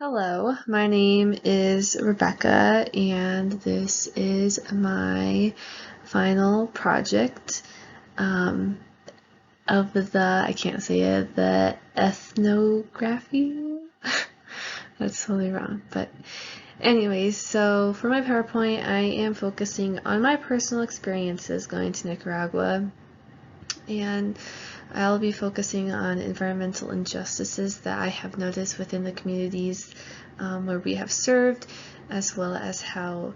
Hello, my name is Rebecca, and this is my final project um, of I can't say it, the ethnography. That's totally wrong, but anyways, so for my PowerPoint, I am focusing on my personal experiences going to Nicaragua, and I'll be focusing on environmental injustices that I have noticed within the communities where we have served, as well as how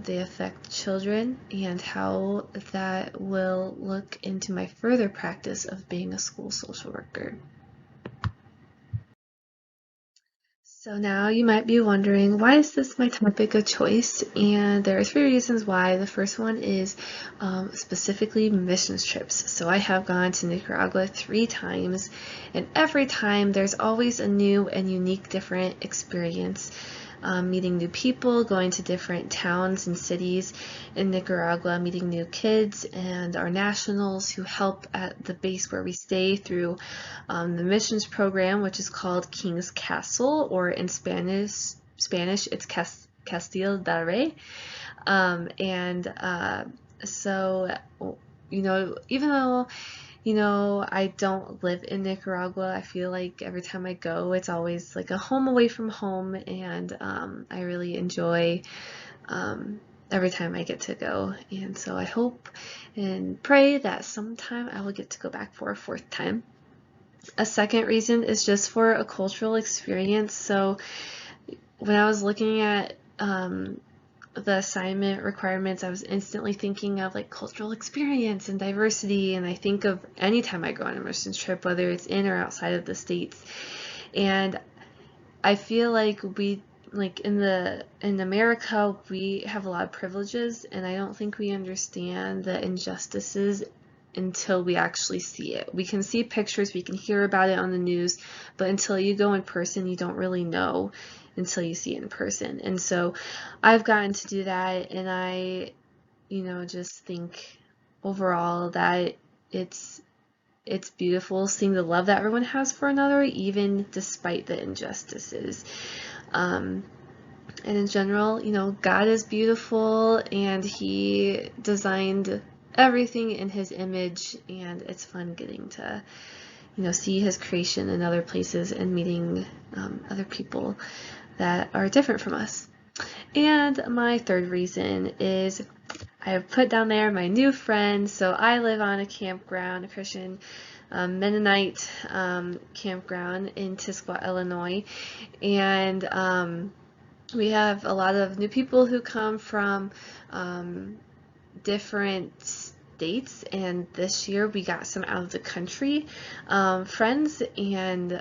they affect children and how that will look into my further practice of being a school social worker. So now you might be wondering, why is this my topic of choice? And there are three reasons why. The first one is specifically missions trips. So I have gone to Nicaragua 3 times, and every time there's always a new and unique different experience. Meeting new people, going to different towns and cities in Nicaragua, meeting new kids and our nationals who help at the base where we stay through the missions program, which is called King's Castle, or in Spanish it's Castillo del Rey. So, even though I don't live in Nicaragua, I feel like every time I go, it's always like a home away from home, and I really enjoy every time I get to go. And so I hope and pray that sometime I will get to go back for a 4th time. A second reason is just for a cultural experience. So when I was looking at the assignment requirements, I was instantly thinking of like cultural experience and diversity, and I think of anytime I go on a missions trip, whether it's in or outside of the States. And I feel like in America, we have a lot of privileges, and I don't think we understand the injustices until we actually see it. We can see pictures, we can hear about it on the news, but until you go in person, you don't really know until you see it in person. And so I've gotten to do that, and I, just think overall that it's beautiful seeing the love that everyone has for another, even despite the injustices. And in general, God is beautiful, and He designed everything in His image, and it's fun getting to, see His creation in other places and meeting other people that are different from us. And my third reason is I have put down there my new friend. So I live on a campground, a Christian Mennonite campground in Tisquote, Illinois, and we have a lot of new people who come from different states, and this year we got some out of the country friends, and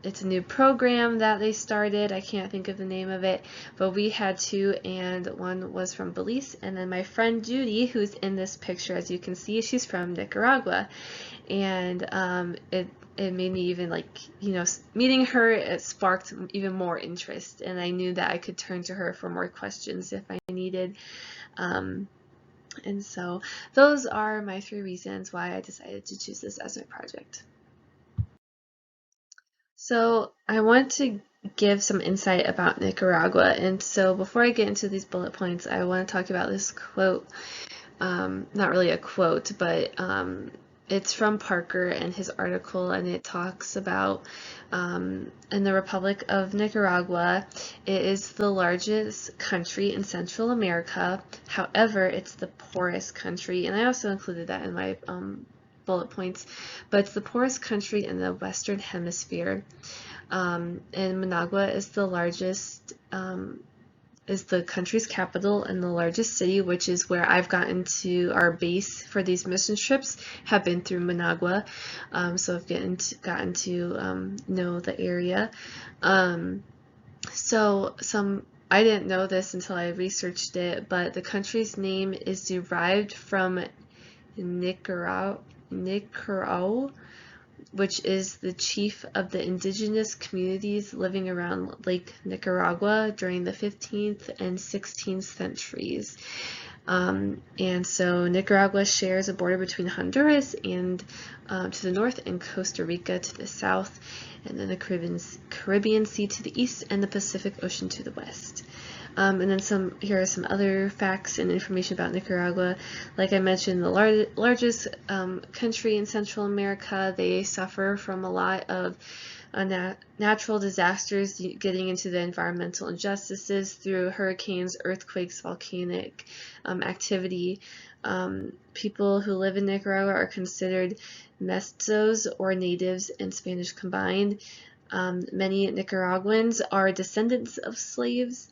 it's a new program that they started. I can't think of the name of it, but we had 2, and one was from Belize, and then my friend Judy, who's in this picture, as you can see, she's from Nicaragua, and it made me even meeting her, it sparked even more interest, and I knew that I could turn to her for more questions if I needed. And so those are my 3 reasons why I decided to choose this as my project. So I want to give some insight about Nicaragua, and so before I get into these bullet points, I want to talk about this quote. Not really a quote, but it's from Parker and his article, and it talks about in the Republic of Nicaragua, it is the largest country in Central America. However, it's the poorest country, and I also included that in my bullet points, but it's the poorest country in the Western Hemisphere. And Managua is the largest, is the country's capital and the largest city, which is where I've gotten to. Our base for these mission trips have been through Managua, so I've gotten to know the area. I didn't know this until I researched it, but the country's name is derived from Nicaragua, which is the chief of the indigenous communities living around Lake Nicaragua during the 15th and 16th centuries. And so Nicaragua shares a border between Honduras and to the north and Costa Rica to the south. and then the Caribbean Sea to the east, and the Pacific Ocean to the west. And then here are some other facts and information about Nicaragua. Like I mentioned, the largest country in Central America. They suffer from a lot of natural disasters, getting into the environmental injustices through hurricanes, earthquakes, volcanic activity. People who live in Nicaragua are considered mestizos, or natives and Spanish combined. Many Nicaraguans are descendants of slaves.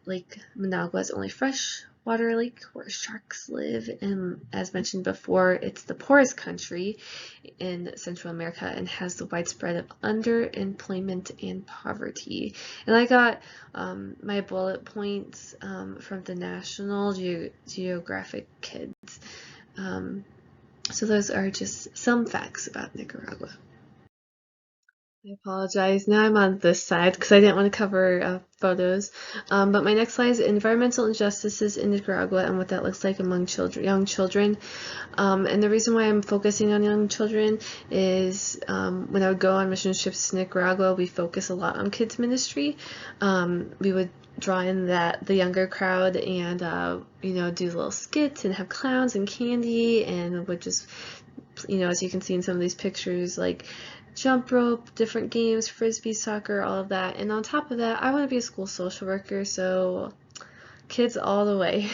Lake Managua is only freshwater lake where sharks live, and as mentioned before, it's the poorest country in Central America and has the widespread of underemployment and poverty. And I got my bullet points from the National Geographic Kids. So those are just some facts about Nicaragua. I apologize. Now I'm on this side because I didn't want to cover photos. But my next slide is environmental injustices in Nicaragua and what that looks like among young children. And the reason why I'm focusing on young children is when I would go on mission trips to Nicaragua, we focus a lot on kids ministry. We would draw in the younger crowd and do little skits and have clowns and candy, and would just, as you can see in some of these pictures, like jump rope, different games, frisbee, soccer, all of that. And on top of that, I want to be a school social worker, so kids all the way.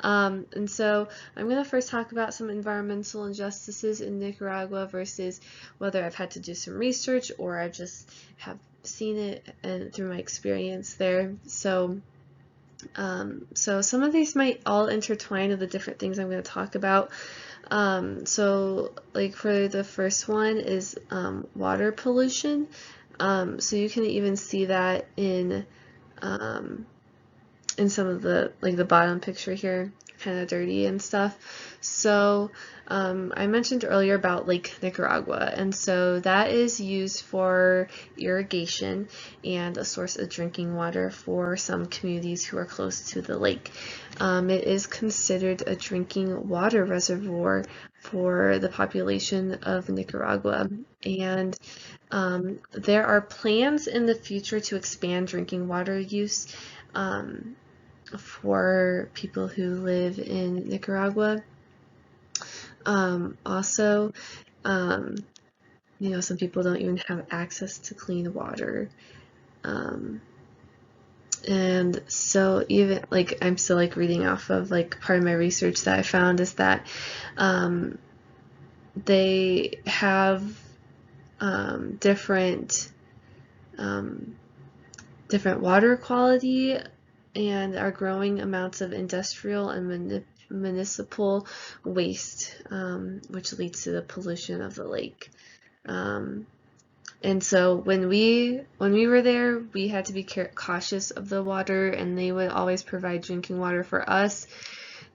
And so I'm going to first talk about some environmental injustices in Nicaragua versus whether I've had to do some research or I just have seen it and through my experience there. So some of these might all intertwine with the different things I'm going to talk about. So like for the first one is water pollution. So you can even see that in some of the, like the bottom picture here, kind of dirty and stuff. So I mentioned earlier about Lake Nicaragua, and so that is used for irrigation and a source of drinking water for some communities who are close to the lake. It is considered a drinking water reservoir for the population of Nicaragua, and there are plans in the future to expand drinking water use for people who live in Nicaragua. Also, some people don't even have access to clean water. And so even like I'm still like reading off of like part of my research that I found is that they have different water quality and are growing amounts of industrial and municipal waste, which leads to the pollution of the lake. And so when we were there, we had to be cautious of the water, and they would always provide drinking water for us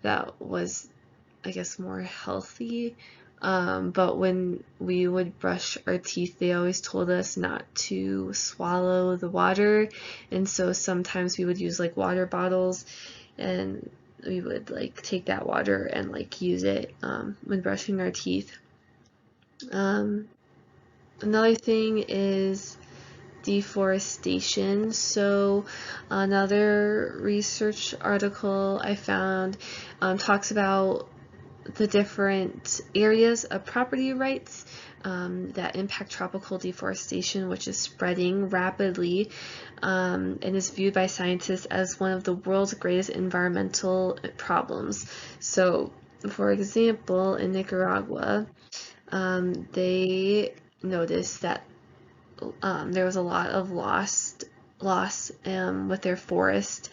that was, I guess, more healthy. But when we would brush our teeth, they always told us not to swallow the water, and so sometimes we would use like water bottles, and we would like take that water and like use it when brushing our teeth. Another thing is deforestation. So another research article I found talks about the different areas of property rights that impact tropical deforestation, which is spreading rapidly and is viewed by scientists as one of the world's greatest environmental problems. So, for example, in Nicaragua, they noticed that there was a lot of loss with their forest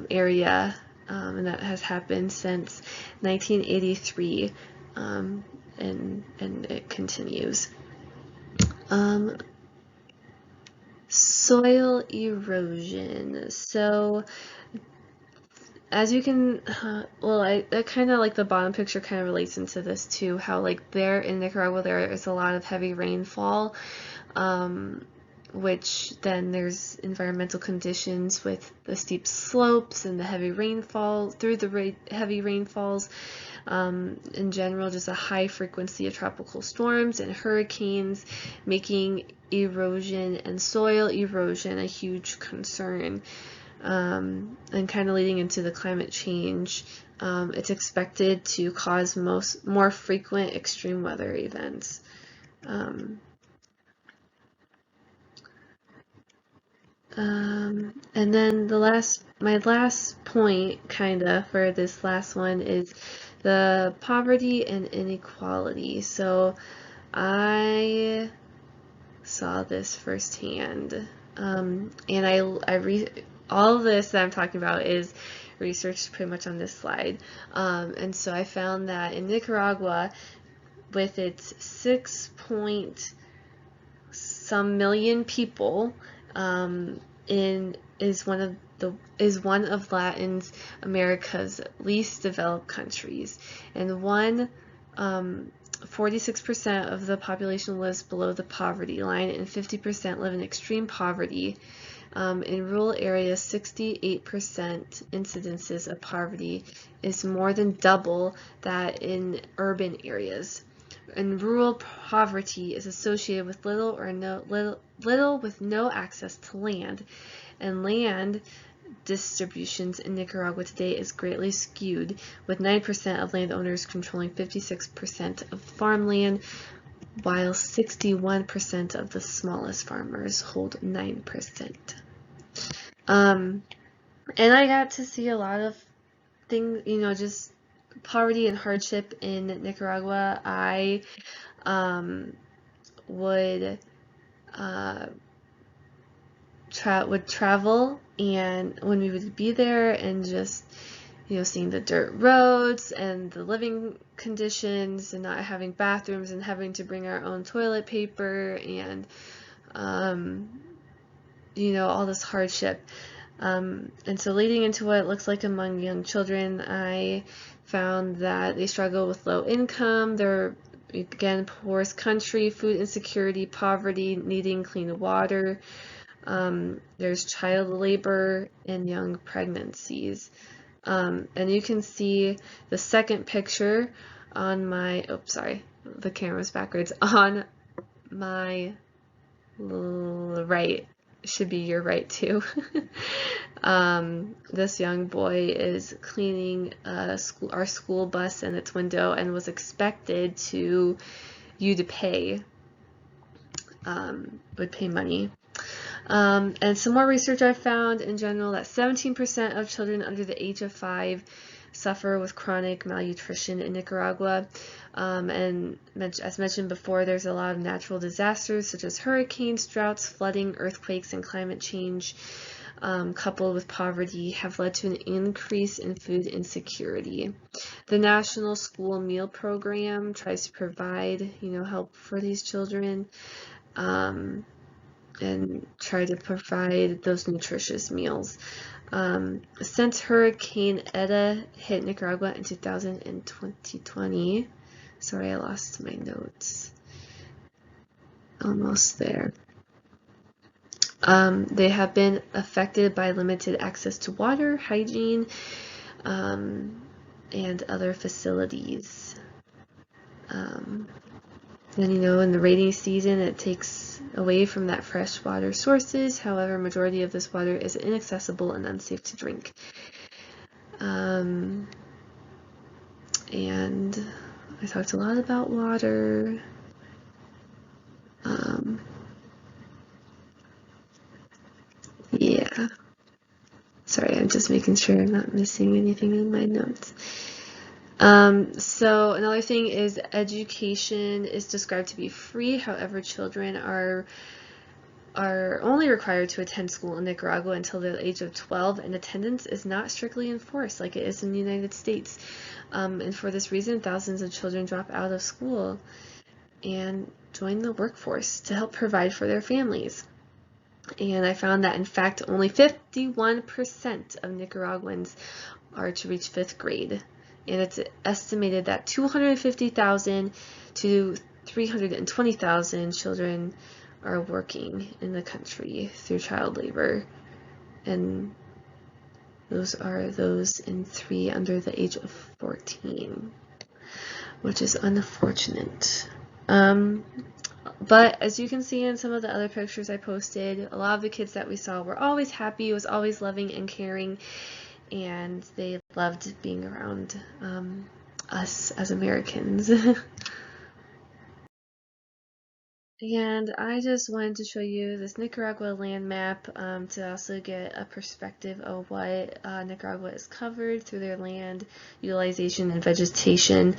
area, and that has happened since 1983, and it continues. Soil erosion. So as you can, I kind of like the bottom picture kind of relates into this too, how like there in Nicaragua there is a lot of heavy rainfall, which then there's environmental conditions with the steep slopes and the heavy rainfall through the heavy rainfalls. In general, just a high frequency of tropical storms and hurricanes, making erosion and soil erosion a huge concern, and kind of leading into the climate change. It's expected to cause more frequent extreme weather events. And then my last point kinda for this last one is the poverty and inequality. So I saw this firsthand, and all of this that I'm talking about is researched pretty much on this slide, and so I found that in Nicaragua, with its 6 point some million people, is one of Latin America's least developed countries, and 46% of the population lives below the poverty line, and 50% live in extreme poverty. In rural areas, 68% incidences of poverty is more than double that in urban areas. And rural poverty is associated with little with no access to land, and land distributions in Nicaragua today is greatly skewed, with 9% of landowners controlling 56% of farmland, while 61% of the smallest farmers hold 9%. And I got to see a lot of things, just poverty and hardship in Nicaragua. I would travel, and when we would be there, and just seeing the dirt roads and the living conditions and not having bathrooms and having to bring our own toilet paper, and all this hardship. And so leading into what it looks like among young children, I found that they struggle with low income. They're, again, poorest country, food insecurity, poverty, needing clean water. There's child labor and young pregnancies. And you can see the second picture on my, the camera's backwards, on my right. Should be your right too. This young boy is cleaning our school bus and its window, and was expected to pay money. And some more research I found in general that 17% of children under the age of 5 suffer with chronic malnutrition in Nicaragua. And as mentioned before, there's a lot of natural disasters such as hurricanes, droughts, flooding, earthquakes, and climate change, coupled with poverty, have led to an increase in food insecurity. The National School Meal Program tries to provide, help for these children, and try to provide those nutritious meals. Since Hurricane Eta hit Nicaragua in 2020, sorry, I lost my notes. Almost there. They have been affected by limited access to water, hygiene, and other facilities. And in the rainy season, it takes away from that fresh water sources. However, majority of this water is inaccessible and unsafe to drink. And I talked a lot about water. Yeah. Sorry, I'm just making sure I'm not missing anything in my notes. So another thing is education is described to be free. However, children are only required to attend school in Nicaragua until the age of 12, and attendance is not strictly enforced like it is in the United States. And for this reason, thousands of children drop out of school and join the workforce to help provide for their families. And I found that, in fact, only 51% of Nicaraguans are to reach 5th grade. And it's estimated that 250,000 to 320,000 children are working in the country through child labor, and those are those in 3 under the age of 14, which is unfortunate. But as you can see in some of the other pictures I posted, a lot of the kids that we saw were always happy, was always loving and caring, and they loved being around us as Americans. And I just wanted to show you this Nicaragua land map to also get a perspective of what Nicaragua is covered through their land utilization and vegetation.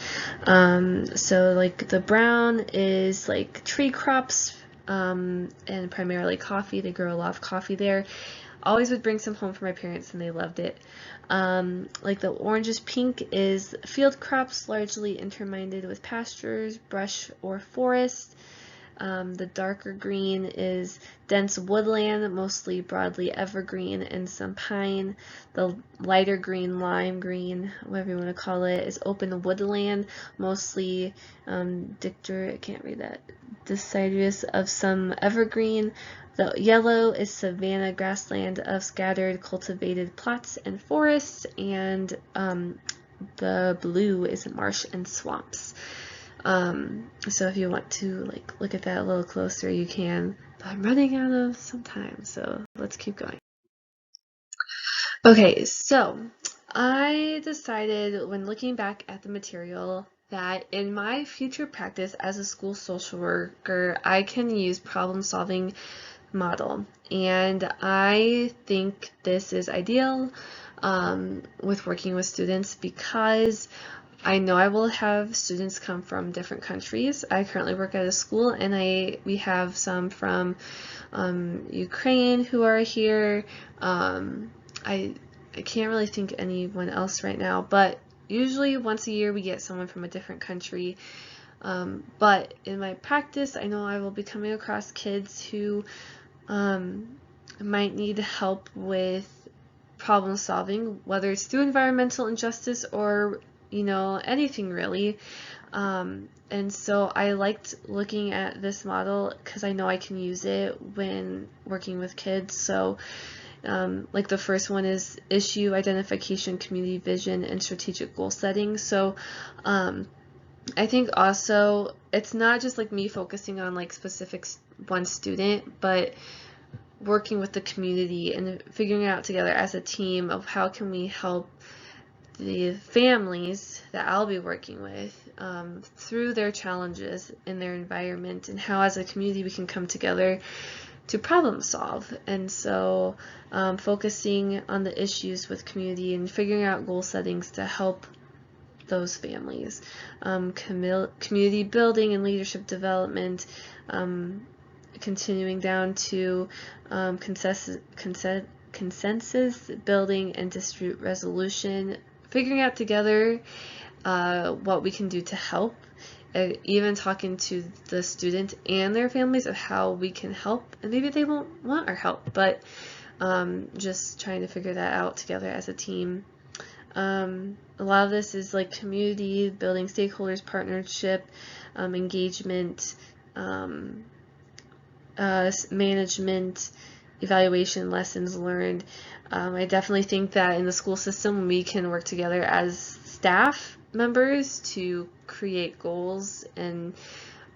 So like the brown is like tree crops and primarily coffee. They grow a lot of coffee there. Always would bring some home for my parents and they loved it. Like the orangish pink is field crops largely intermingled with pastures, brush, or forest. The darker green is dense woodland, mostly broadly evergreen and some pine. The lighter green, lime green, whatever you want to call it, is open woodland, mostly I can't read that, deciduous of some evergreen. The yellow is savanna grassland of scattered cultivated plots and forests, and the blue is marsh and swamps. So if you want to like look at that a little closer, you can, but I'm running out of some time, so let's keep going. Okay, so I decided when looking back at the material that in my future practice as a school social worker, I can use problem-solving model, and I think this is ideal with working with students because I know I will have students come from different countries. I currently work at a school, and we have some from Ukraine who are here. I can't really think of anyone else right now, but usually once a year we get someone from a different country. But in my practice, I know I will be coming across kids who might need help with problem solving, whether it's through environmental injustice or anything really. And so I liked looking at this model because I know I can use it when working with kids. So like the first one is issue identification, community vision, and strategic goal setting. So I think also it's not just like me focusing on like specific one student, but working with the community and figuring out together as a team of how can we help the families that I'll be working with through their challenges in their environment, and how as a community we can come together to problem solve. And so focusing on the issues with community and figuring out goal settings to help those families. Community building and leadership development, continuing down to consensus building and dispute resolution, figuring out together what we can do to help, even talking to the student and their families of how we can help, and maybe they won't want our help, but just trying to figure that out together as a team. A lot of this is like community building, stakeholders, partnership, engagement, management, evaluation, lessons learned. I definitely think that in the school system we can work together as staff members to create goals and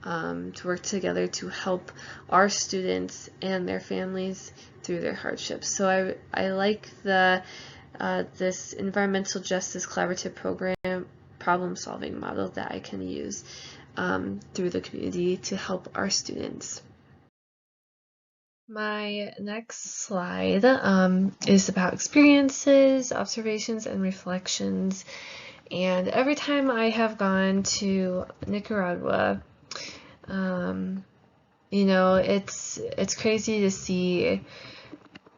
to work together to help our students and their families through their hardships. So I like this environmental justice collaborative program problem solving model that I can use through the community to help our students. My next slide is about experiences, observations, and reflections. And every time I have gone to Nicaragua, it's crazy to see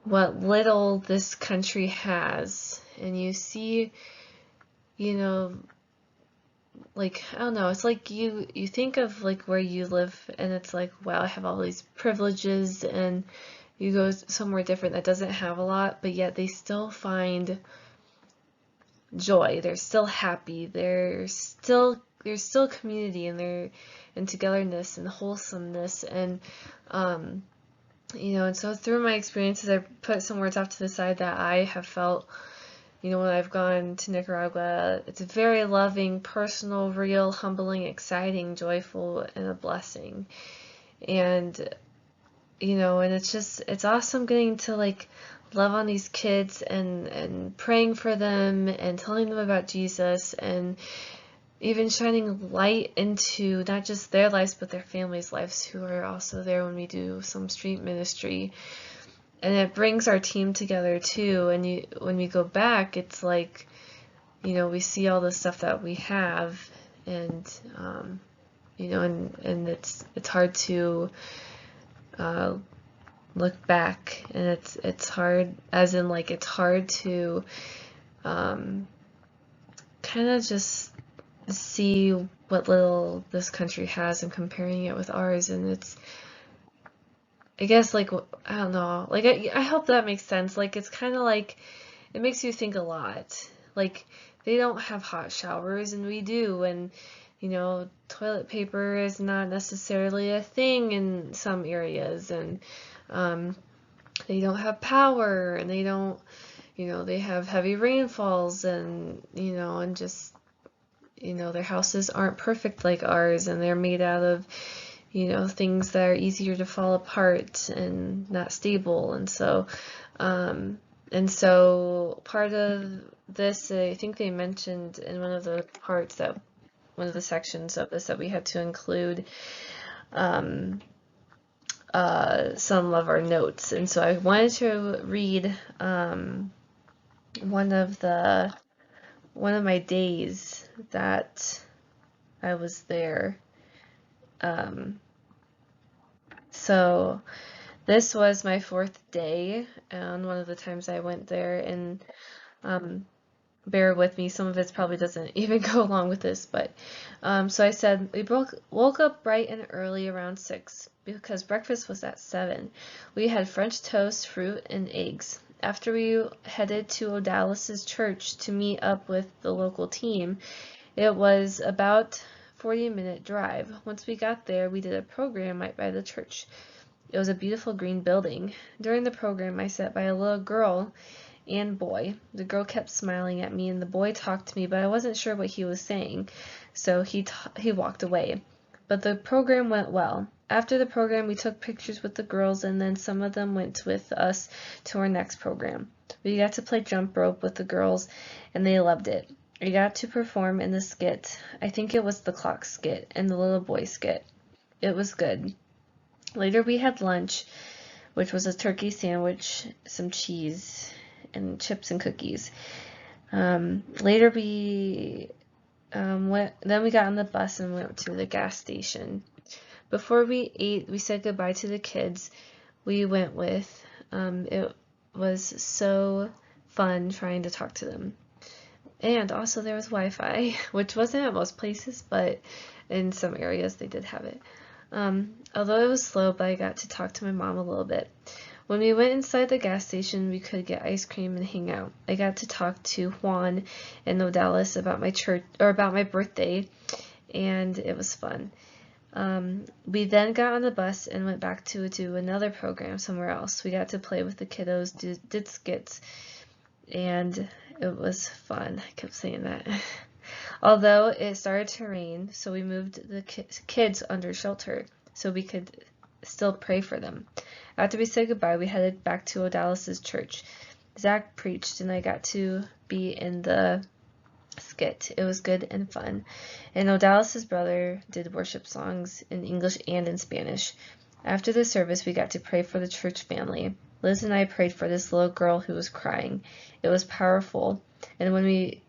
what little this country has. And you see, like, I don't know, it's like you think of like where you live and it's like, wow, I have all these privileges, and you go somewhere different that doesn't have a lot, but yet they still find joy, they're still happy, they're still there's still community and togetherness and wholesomeness, and and so through my experiences, I put some words off to the side that I have felt, when I've gone to Nicaragua. It's very loving, personal, real, humbling, exciting, joyful, and a blessing. And and it's awesome getting to love on these kids and praying for them and telling them about Jesus, and even shining light into not just their lives but their families' lives, who are also there when we do some street ministry. And it brings our team together too, and when we go back, it's we see all the stuff that we have, and and it's hard to look back, and it's hard, as in it's hard to kind of just see what little this country has and comparing it with ours. And it's, I guess, I don't know, I hope that makes sense. It's kind of it makes you think a lot. They don't have hot showers and we do, and toilet paper is not necessarily a thing in some areas, and they don't have power, and they don't, they have heavy rainfalls, and and just their houses aren't perfect like ours, and they're made out of things that are easier to fall apart and not stable. And so part of this, I think they mentioned in one of the sections of this, that we had to include some of our notes. And so I wanted to read one of my days that I was there. So this was my 4th day, and one of the times I went there, and bear with me, some of it probably doesn't even go along with this, but so I said we woke up bright and early around 6 because breakfast was at 7. We had French toast, fruit, and eggs. After we headed to Odalis's church to meet up with the local team. It was about 40-minute drive. Once we got there, we did a program right by the church. It was a beautiful green building. During the program, I sat by a little girl and boy. The girl kept smiling at me, and the boy talked to me, but I wasn't sure what he was saying, so he walked away. But the program went well. After the program, we took pictures with the girls, and then some of them went with us to our next program. We got to play jump rope with the girls, and they loved it. We got to perform in the skit. I think it was the clock skit and the little boy skit. It was good. Later we had lunch, which was a turkey sandwich, some cheese, and chips and cookies. Later we then we got on the bus and went to the gas station. Before we ate, we said goodbye to the kids we went with. It was so fun trying to talk to them. And also there was Wi-Fi, which wasn't at most places, but in some areas they did have it. Although it was slow, but I got to talk to my mom a little bit. When we went inside the gas station, we could get ice cream and hang out. I got to talk to Juan and Odalis about my church, or about my birthday, and it was fun. We then got on the bus and went back to do another program somewhere else. We got to play with the kiddos, did skits, and it was fun. I kept saying that. Although it started to rain, so we moved the kids under shelter so we could still pray for them. After we said goodbye, we headed back to Odalis's church. Zach preached, and I got to be in the skit. It was good and fun. And Odalis's brother did worship songs in English and in Spanish. After the service, we got to pray for the church family. Liz and I prayed for this little girl who was crying. It was powerful. And we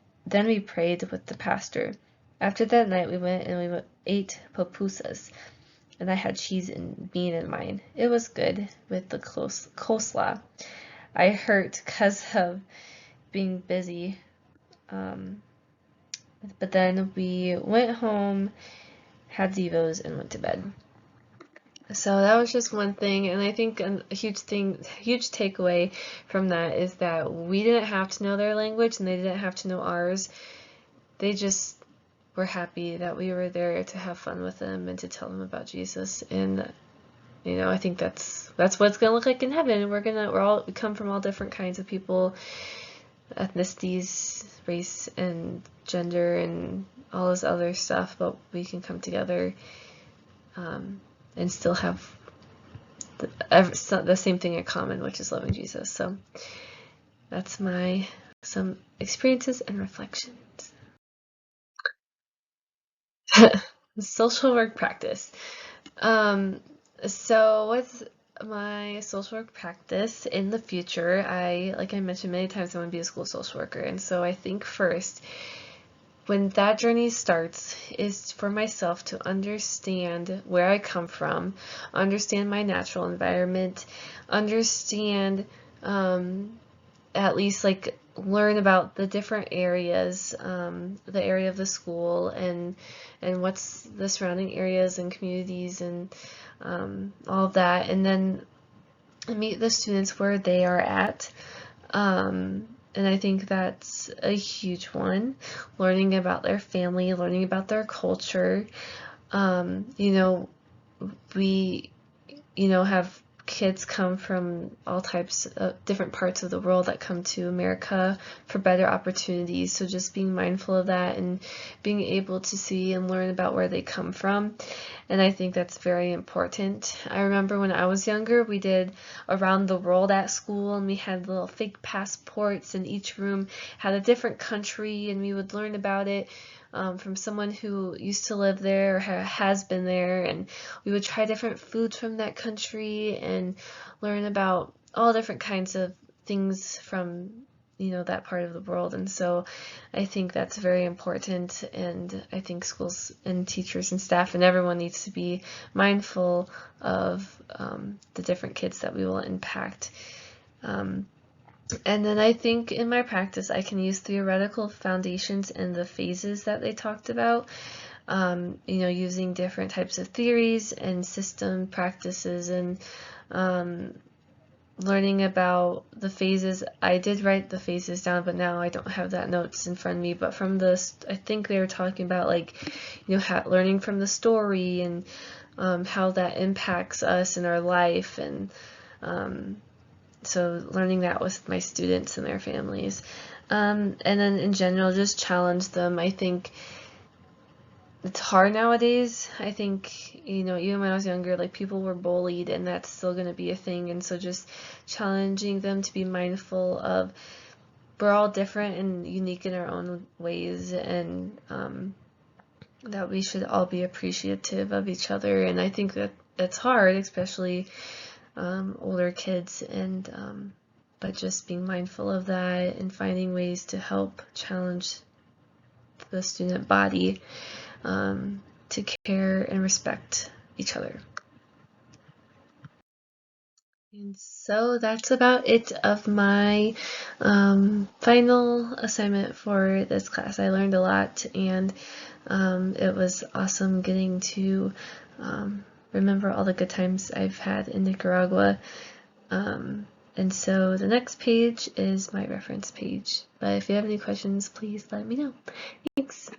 prayed with the pastor. After that night, we went and we ate pupusas, and I had cheese and bean in mine. It was good with the coleslaw. I hurt because of being busy, but then we went home, had Zevos, and went to bed. So that was just one thing, and I think a huge takeaway from that is that we didn't have to know their language, and they didn't have to know ours. They just we're happy that we were there to have fun with them and to tell them about Jesus. And I think that's what it's gonna look like in heaven. We come from all different kinds of people, ethnicities, race, and gender, and all this other stuff, but we can come together and still have the same thing in common, which is loving Jesus. So that's some experiences and reflections. Social work practice. So with my social work practice in the future, like I mentioned many times, I want to be a school social worker. And so I think first, when that journey starts, is for myself to understand where I come from, understand my natural environment, understand at least like learn about the different areas, the area of the school and what's the surrounding areas and communities and all of that, and then meet the students where they are at. And I think that's a huge one, learning about their family, learning about their culture. We have kids come from all types of different parts of the world that come to America for better opportunities. So just being mindful of that and being able to see and learn about where they come from. And I think that's very important. I remember when I was younger, we did around the world at school, and we had little fake passports, and each room had a different country, and we would learn about it from someone who used to live there or has been there, and we would try different foods from that country and learn about all different kinds of things from that part of the world. And so I think that's very important, and I think schools and teachers and staff and everyone needs to be mindful of the different kids that we will impact. And then I think in my practice, I can use theoretical foundations and the phases that they talked about, using different types of theories and system practices and learning about the phases. I did write the phases down, but now I don't have that notes in front of me. But from this, I think they were talking about learning from the story and how that impacts us in our life, and so learning that with my students and their families. And then in general, just challenge them. I think it's hard nowadays. I think, even when I was younger, people were bullied, and that's still going to be a thing. And so just challenging them to be mindful of we're all different and unique in our own ways, and that we should all be appreciative of each other. And I think that that's hard, especially older kids, and but just being mindful of that and finding ways to help challenge the student body to care and respect each other. And so that's about it of my final assignment for this class. I learned a lot, and it was awesome getting to remember all the good times I've had in Nicaragua. And so the next page is my reference page. But if you have any questions, please let me know. Thanks.